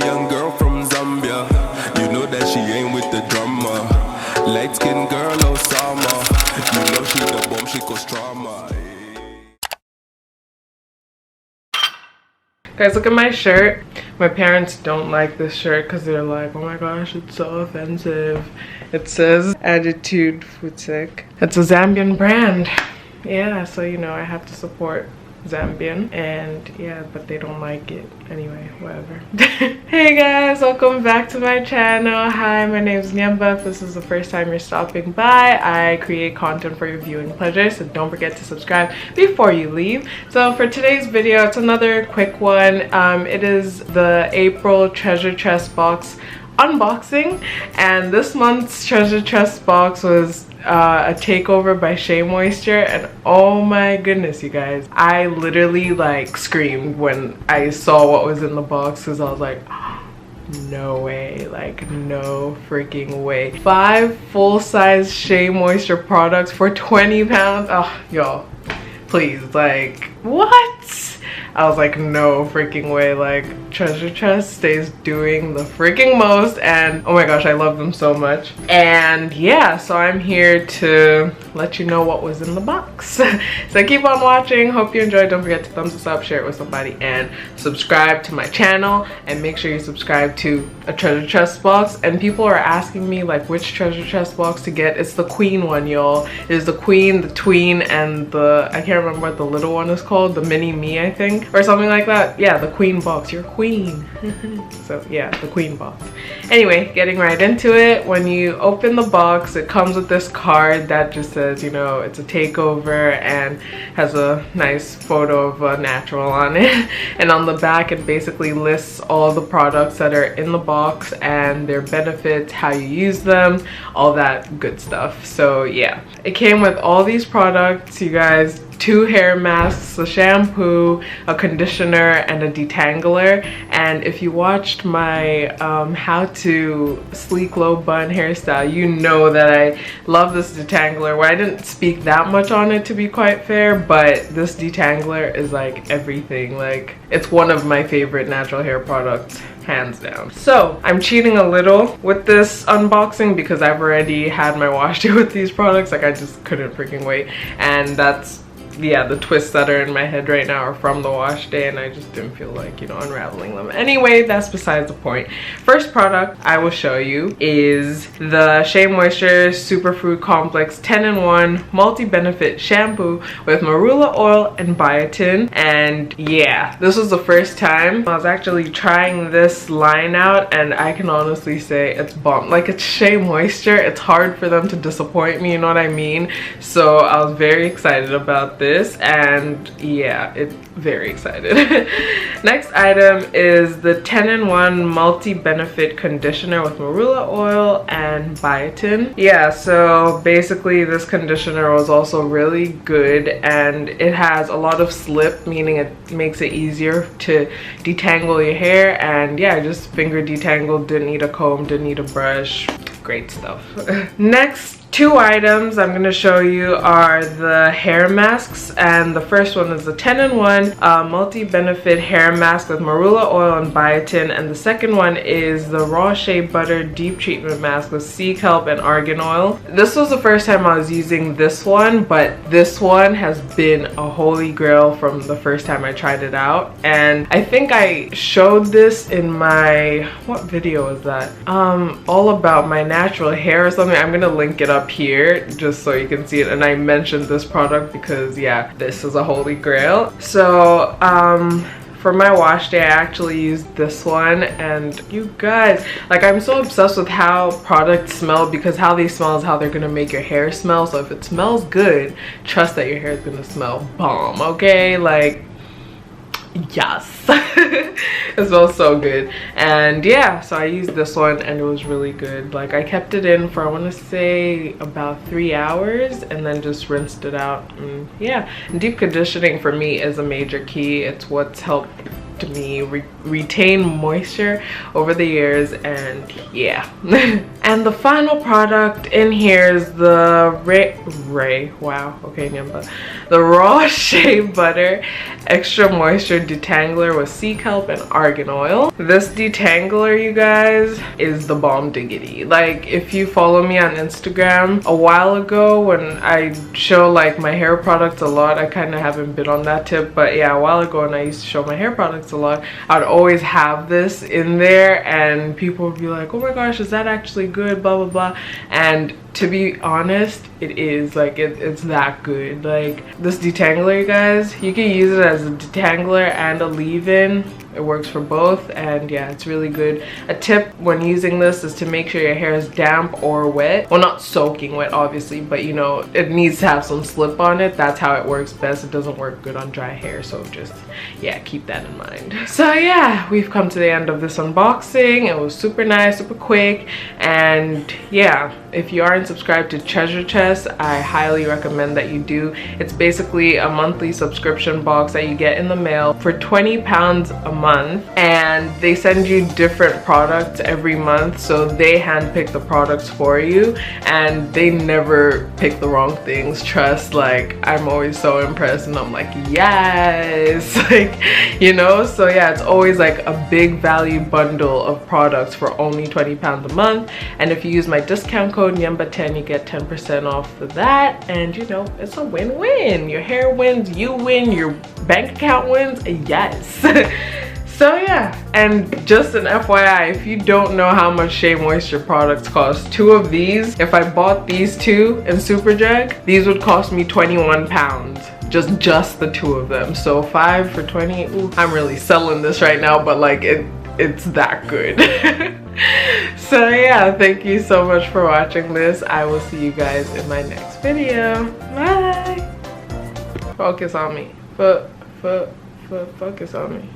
young girl from Zambia. You know that she ain't with the drama. Light skin girl, Osama. You know she the bomb, she cause trauma. Guys, look at my shirt. My parents don't like this shirt because they're like, oh my gosh, it's so offensive. It says Attitude Futsek. It's a Zambian brand. Yeah, so you know I have to support Zambian, and yeah, but they don't like it anyway, whatever. Hey guys, welcome back to my channel. Hi, my name is NYEMBS. If this is the first time you're stopping by, I create content for your viewing pleasure, so don't forget to subscribe before you leave. So for today's video, it's another quick one. It is the April Treasure Tress box unboxing, and this month's Treasure Tress box was a takeover by Shea Moisture, and oh my goodness, you guys, I literally like screamed when I saw what was in the box, because I was like, no way, like no freaking way. 5 full-size Shea Moisture products for 20 pounds. Oh y'all, please, like what? I was like, no freaking way. Like, Treasure Tress stays doing the freaking most, and oh my gosh, I love them so much. And yeah, so I'm here to let you know what was in the box. So keep on watching. Hope you enjoyed. Don't forget to thumbs this up, share it with somebody, and subscribe to my channel. And make sure you subscribe to a Treasure Tress box. And people are asking me like which Treasure Tress box to get. It's the Queen one, y'all. It's the Queen, the Tween, and the, I can't remember what the little one is called, the Mini Me, I think, or something like that. Yeah, the Queen box. You're queen. So yeah, the Queen box. Anyway, getting right into it. When you open the box, it comes with this card that just says, you know, it's a takeover, and has a nice photo of a natural on it. And on the back, it basically lists all the products that are in the box and their benefits, how you use them, all that good stuff. So yeah, it came with all these products, you guys. 2 hair masks, a shampoo, a conditioner, and a detangler. And if you watched my how to sleek low bun hairstyle, you know that I love this detangler. Well, I didn't speak that much on it, to be quite fair, but this detangler is like everything. Like, it's one of my favorite natural hair products, hands down. So I'm cheating a little with this unboxing because I've already had my wash day with these products. Like, I just couldn't freaking wait. And that's, yeah, the twists that are in my head right now are from the wash day, and I just didn't feel like, you know, unraveling them. Anyway, that's besides the point. First product I will show you is the Shea Moisture Superfood Complex 10-in-1 Multi-Benefit Shampoo with marula oil and biotin. And yeah, this was the first time I was actually trying this line out, and I can honestly say it's bomb. Like, it's Shea Moisture. It's hard for them to disappoint me, you know what I mean? So I was very excited about this. And yeah, it's very excited. Next item is the 10-in-1 multi-benefit conditioner with marula oil and biotin. Yeah, so basically this conditioner was also really good, and it has a lot of slip, meaning it makes it easier to detangle your hair. And yeah, I just finger detangled, didn't need a comb, didn't need a brush. Great stuff. Next 2 items I'm going to show you are the hair masks, and the first one is the 10-in-1 multi-benefit hair mask with marula oil and biotin, and the second one is the raw shea butter deep treatment mask with sea kelp and argan oil. This was the first time I was using this one, but this one has been a holy grail from the first time I tried it out. And I think I showed this in my, what video was that? All about my natural hair or something. I'm gonna link it up here just so you can see it. And I mentioned this product because yeah, this is a holy grail. So for my wash day, I actually used this one, and you guys, like, I'm so obsessed with how products smell, because how they smell is how they're gonna make your hair smell. So if it smells good, trust that your hair is gonna smell bomb, okay? Like, yes. It smells so good. And yeah, so I used this one, and it was really good. Like, I kept it in for, I want to say, about 3 hours, and then just rinsed it out. And yeah, and deep conditioning for me is a major key. It's what's helped me retain moisture over the years, and yeah. And the final product in here is the the raw shea butter extra moisture detangler with sea kelp and argan oil. This detangler, you guys, is the bomb diggity. Like, if you follow me on Instagram a while ago when I show like my hair products a lot, I kind of haven't been on that tip, but yeah, a while ago when I used to show my hair products a lot, I'd always have this in there and people would be like, oh my gosh, is that actually good, blah blah blah. And to be honest, it is. Like, it's that good. Like, this detangler, you guys, you can use it as a detangler and a leave-in. It works for both, and yeah, it's really good. A tip when using this is to make sure your hair is damp or wet. Well, not soaking wet obviously, but you know, it needs to have some slip on it. That's how it works best. It doesn't work good on dry hair, so just, yeah, keep that in mind. So yeah, we've come to the end of this unboxing. It was super nice, super quick, and yeah, if you aren't subscribed to Treasure Tress, I highly recommend that you do. It's basically a monthly subscription box that you get in the mail for 20 pounds a month, and they send you different products every month, so they handpick the products for you, and they never pick the wrong things. Trust, like, I'm always so impressed, and I'm like, yes. Like, you know, so yeah, it's always like a big value bundle of products for only 20 pounds a month. And if you use my discount code NYEMBS10, you get 10% off for that, and you know, it's a win-win. Your hair wins, you win, your bank account wins, yes. So yeah, and just an FYI, if you don't know how much Shea Moisture products cost, 2 of these, if I bought these 2 in Superdrug, these would cost me 21 pounds. Just the 2 of them. So 5 for 20. Ooh, I'm really selling this right now, but like it's that good. So yeah, thank you so much for watching this. I will see you guys in my next video. Bye. Focus on me. Focus on me.